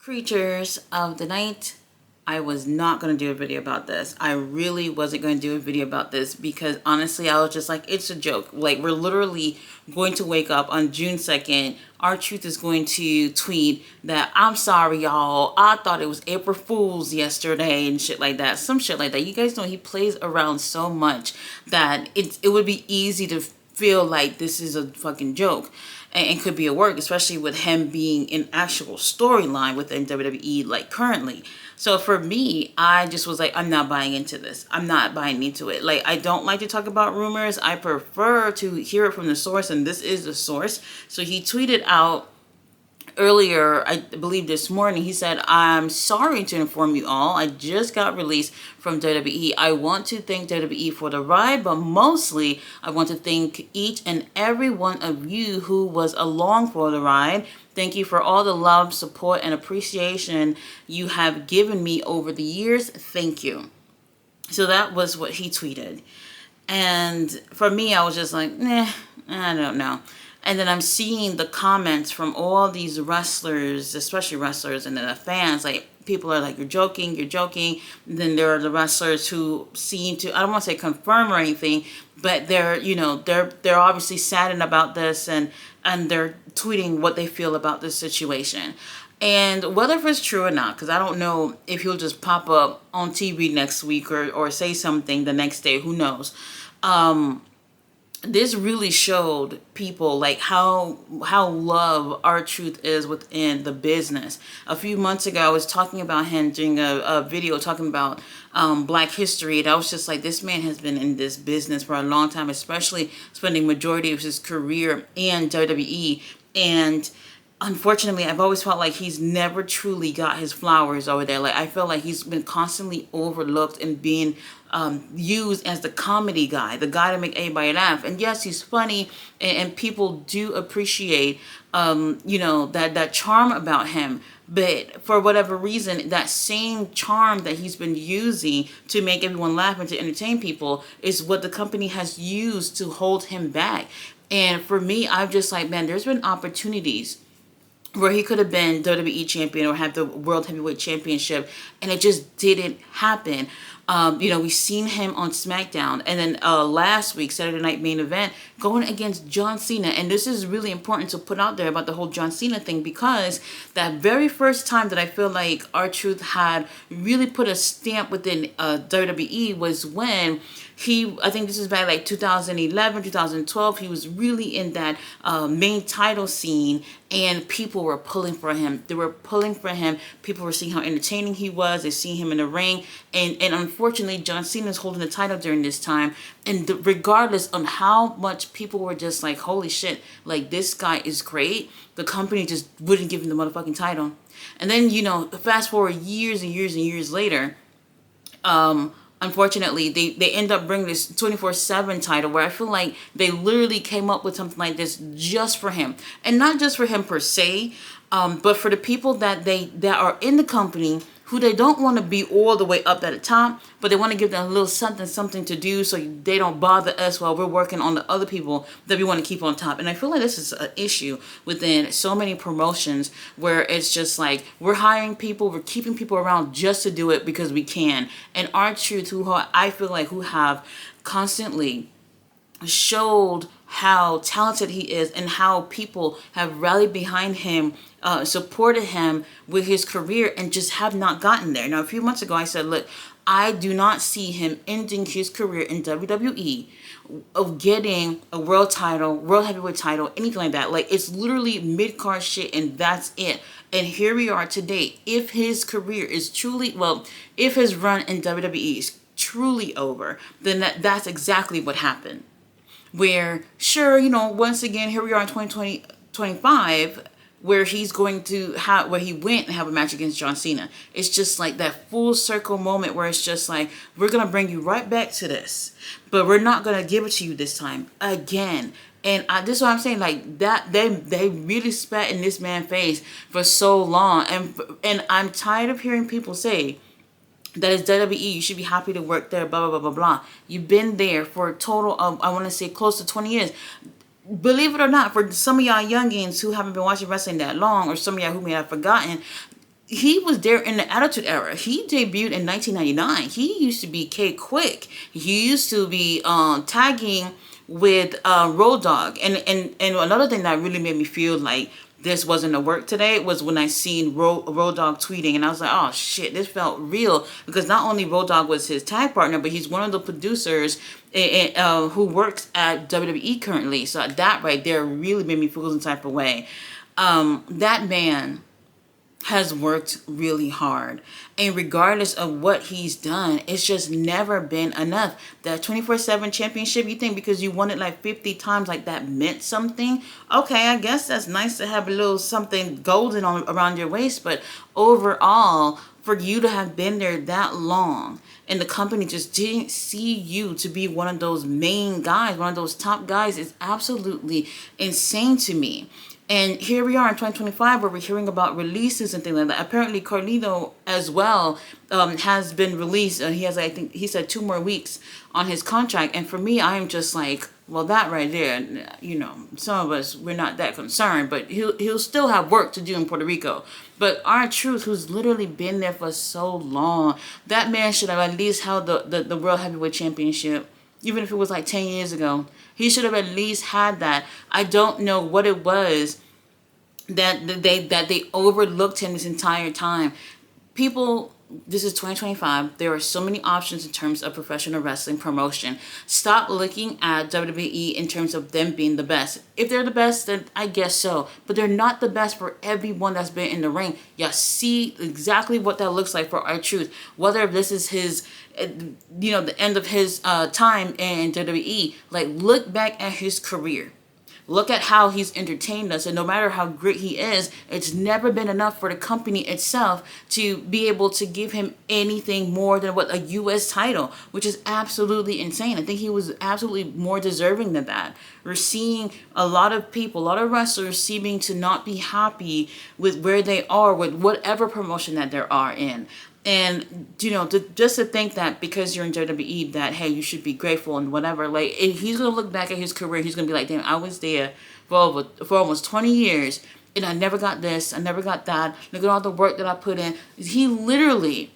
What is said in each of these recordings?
Creatures of the night, I was not going to do a video about this. I really wasn't going to do a video about this because honestly I was just like, it's a joke. Like, we're literally going to wake up on June 2nd. R-Truth is going to tweet that, I'm sorry y'all, I thought it was April Fool's yesterday and shit like that. Some shit like that. You guys know he plays around so much that it would be easy to feel like this is a fucking joke and could be a work, especially with him being an actual storyline within WWE like currently. So for me, I just was like, I'm not buying into this. I'm not buying into it. Like, I don't like to talk about rumors. I prefer to hear it from the source, and this is the source. So he tweeted out earlier, I believe this morning, he said, I'm sorry to inform you all, I just got released from WWE. I want to thank WWE for the ride, but mostly I want to thank each and every one of you who was along for the ride. Thank you for all the love, support, and appreciation you have given me over the years. Thank you. So that was what he tweeted. And for me, I was just like, nah, I don't know. And then I'm seeing the comments from all these wrestlers, especially wrestlers, and then the fans, like, people are like, you're joking, you're joking. And then there are the wrestlers who seem to, I don't want to say confirm or anything, but they're, you know, they're obviously saddened about this, and they're tweeting what they feel about this situation. And whether if it's true or not, because I don't know if he'll just pop up on TV next week or say something the next day, who knows. This really showed people like how love R-Truth is within the business. A few months ago, I was talking about him doing a video talking about Black history, and I was just like, this man has been in this business for a long time, especially spending majority of his career in WWE. And unfortunately, I've always felt like he's never truly got his flowers over there. Like, I feel like he's been constantly overlooked and being used as the comedy guy, the guy to make everybody laugh. And yes, he's funny, and people do appreciate, you know, that charm about him. But for whatever reason, that same charm that he's been using to make everyone laugh and to entertain people is what the company has used to hold him back. And for me, I'm just like, man, there's been opportunities where he could have been WWE champion or have the World Heavyweight Championship, and it just didn't happen. You know, we've seen him on SmackDown, and then last week, Saturday Night Main Event, going against John Cena. And this is really important to put out there about the whole John Cena thing, because that very first time that I feel like R-Truth had really put a stamp within WWE was when I think this is back like 2011, 2012, he was really in that main title scene, and people were pulling for him. They were pulling for him. People were seeing how entertaining he was. They see him in the ring. And unfortunately, John Cena is holding the title during this time. And regardless on how much people were just like, holy shit, like, this guy is great, the company just wouldn't give him the motherfucking title. And then, you know, fast forward years and years and years later, unfortunately, they end up bringing this 24/7 title, where I feel like they literally came up with something like this just for him. And not just for him per se, but for the people that are in the company who they don't want to be all the way up at the top, but they want to give them a little something to do so they don't bother us while we're working on the other people that we want to keep on top. And I feel like this is an issue within so many promotions, where it's just like, we're hiring people, we're keeping people around just to do it because we can. And R-Truth, who I feel like who have constantly showed how talented he is and how people have rallied behind him, supported him with his career, and just have not gotten there. Now, a few months ago, I said, look, I do not see him ending his career in WWE, of getting a world title, world heavyweight title, anything like that. Like, it's literally mid-card shit, and that's it. And here we are today. If his career is truly, well, if his run in WWE is truly over, then that's exactly what happened. Where, sure, you know, once again, here we are in 2025, where he's going to where he went and have a match against John Cena. It's just like that full circle moment where it's just like, we're going to bring you right back to this, but we're not going to give it to you this time again. And this is what I'm saying, like, that they really spat in this man's face for so long. And I'm tired of hearing people say that is WWE, you should be happy to work there, blah, blah, blah, blah, blah. You've been there for a total of, I want to say, close to 20 years. Believe it or not, for some of y'all youngins who haven't been watching wrestling that long, or some of y'all who may have forgotten, he was there in the Attitude Era. He debuted in 1999. He used to be K Quick. He used to be tagging with Road Dogg. And another thing that really made me feel like this wasn't a work today was when I seen Road Dogg tweeting, and I was like, oh shit, this felt real, because not only Road Dogg was his tag partner, but he's one of the producers who works at WWE currently. So that right there really made me feel some type of way. That man has worked really hard, and regardless of what he's done, it's just never been enough. That 24/7 championship, you think because you won it like 50 times, like that meant something? Okay, I guess that's nice to have a little something golden on around your waist, but overall, for you to have been there that long and the company just didn't see you to be one of those main guys, one of those top guys, is absolutely insane to me. And here we are in 2025, where we're hearing about releases and things like that. Apparently, Carlito as well has been released. He has, I think, he said 2 more weeks on his contract. And for me, I am just like, well, that right there, you know, some of us, we're not that concerned, but he'll still have work to do in Puerto Rico. But R-Truth, who's literally been there for so long, that man should have at least held the World Heavyweight Championship, even if it was like 10 years ago. He should have at least had that. I don't know what it was that they overlooked him this entire time. People, this is 2025. There are so many options in terms of professional wrestling promotion. Stop looking at WWE in terms of them being the best. If they're the best, then I guess so. But they're not the best for everyone that's been in the ring. You see exactly what that looks like for R-Truth. Whether this is his, you know, the end of his time in WWE. Like, look back at his career. Look at how he's entertained us, and no matter how great he is, it's never been enough for the company itself to be able to give him anything more than what a U.S. title, which is absolutely insane. I think he was absolutely more deserving than that. We're seeing a lot of people, a lot of wrestlers seeming to not be happy with where they are with whatever promotion that they are in. And, you know, just to think that because you're in WWE that, hey, you should be grateful and whatever. Like, if he's going to look back at his career, he's going to be like, damn, I was there for almost 20 years and I never got this, I never got that. Look at all the work that I put in. He literally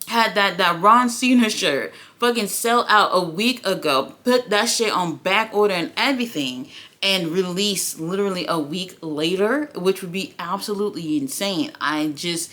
had that Ron Cena shirt fucking sell out a week ago, put that shit on back order and everything, and release literally a week later, which would be absolutely insane. I just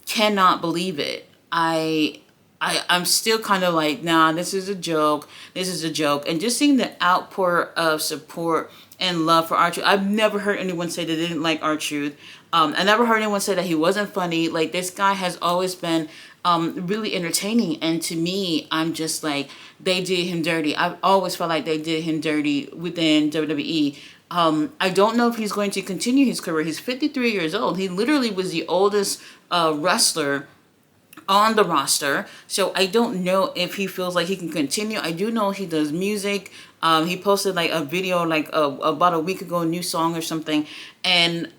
cannot believe it. I'm still kind of like, nah, this is a joke. This is a joke. And just seeing the outpour of support and love for R-Truth. I've never heard anyone say that they didn't like R-Truth. I never heard anyone say that he wasn't funny. Like, this guy has always been really entertaining. And to me, I'm just like, they did him dirty. I've always felt like they did him dirty within WWE. I don't know if he's going to continue his career. He's 53 years old. He literally was the oldest wrestler on the roster. So I don't know if he feels like he can continue. I do know he does music. He posted like a video like about a week ago, a new song or something. And,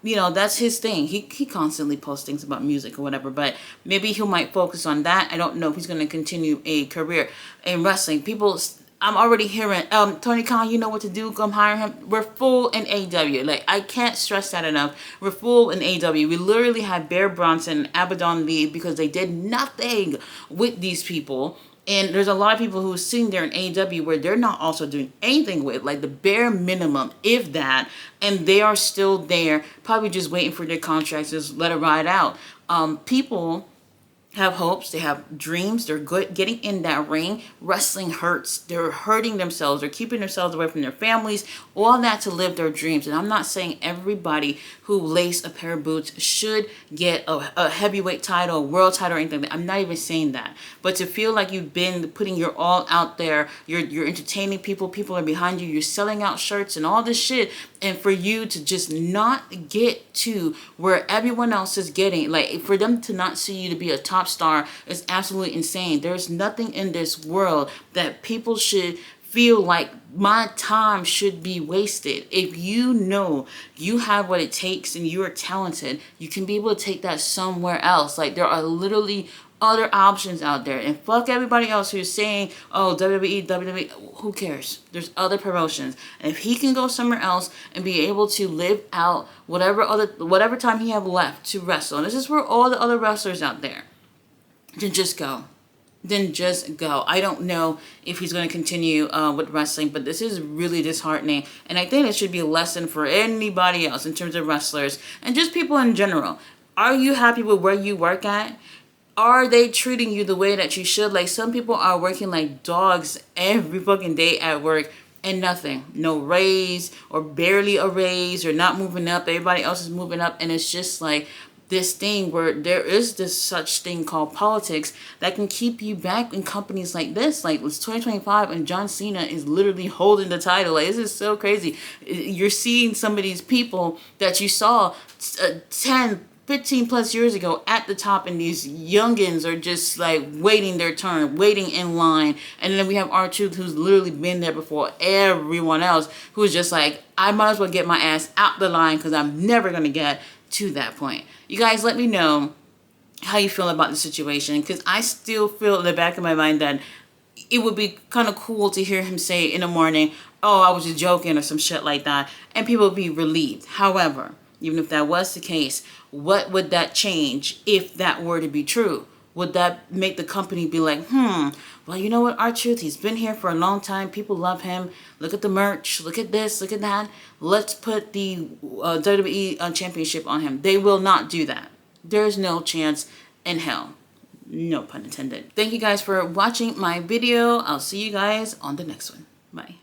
you know, that's his thing. He constantly posts things about music or whatever, but maybe he might focus on that. I don't know if he's going to continue a career in wrestling. I'm already hearing, Tony Khan, you know what to do, come hire him. We're full in AEW. Like, I can't stress that enough. We're full in AEW. We literally had Bear Bronson and Abaddon leave because they did nothing with these people. And there's a lot of people who are sitting there in AEW where they're not also doing anything with, like, the bare minimum, if that, and they are still there, probably just waiting for their contracts, just let it ride out. People have hopes, they have dreams, they're good getting in that ring. Wrestling hurts, they're hurting themselves, they're keeping themselves away from their families, all that to live their dreams. And I'm not saying everybody who lace a pair of boots should get a heavyweight title, a world title, or anything like that. I'm not even saying that. But to feel like you've been putting your all out there, you're entertaining people, people are behind you, you're selling out shirts and all this shit, and for you to just not get to where everyone else is getting, like, for them to not see you to be a top star is absolutely insane. There's nothing in this world that people should feel like my time should be wasted. If you know you have what it takes and you are talented, you can be able to take that somewhere else. Like, there are literally other options out there. And fuck everybody else who's saying, oh, WWE, who cares? There's other promotions. And if he can go somewhere else and be able to live out whatever time he have left to wrestle, and this is for all the other wrestlers out there, then just go. Then just go. I don't know if he's going to continue with wrestling, but this is really disheartening. And I think it should be a lesson for anybody else in terms of wrestlers and just people in general. Are you happy with where you work at? Are they treating you the way that you should? Like, some people are working like dogs every fucking day at work and nothing. No raise or barely a raise or not moving up. Everybody else is moving up. And it's just like this thing where there is this such thing called politics that can keep you back in companies like this. Like, it's 2025 and John Cena is literally holding the title. Like, this is so crazy. You're seeing some of these people that you saw 10, 15 plus years ago at the top, and these youngins are just like waiting their turn, waiting in line. And then we have R-Truth, who's literally been there before everyone else, who's just like, I might as well get my ass out the line because I'm never going to get to that point. You guys, let me know how you feel about the situation, because I still feel in the back of my mind that it would be kind of cool to hear him say in the morning, oh, I was just joking or some shit like that, and people would be relieved. However, even if that was the case, what would that change if that were to be true? Would that make the company be like, well, you know what, R-Truth, he's been here for a long time. People love him. Look at the merch. Look at this. Look at that. Let's put the WWE championship on him. They will not do that. There's no chance in hell. No pun intended. Thank you guys for watching my video. I'll see you guys on the next one. Bye.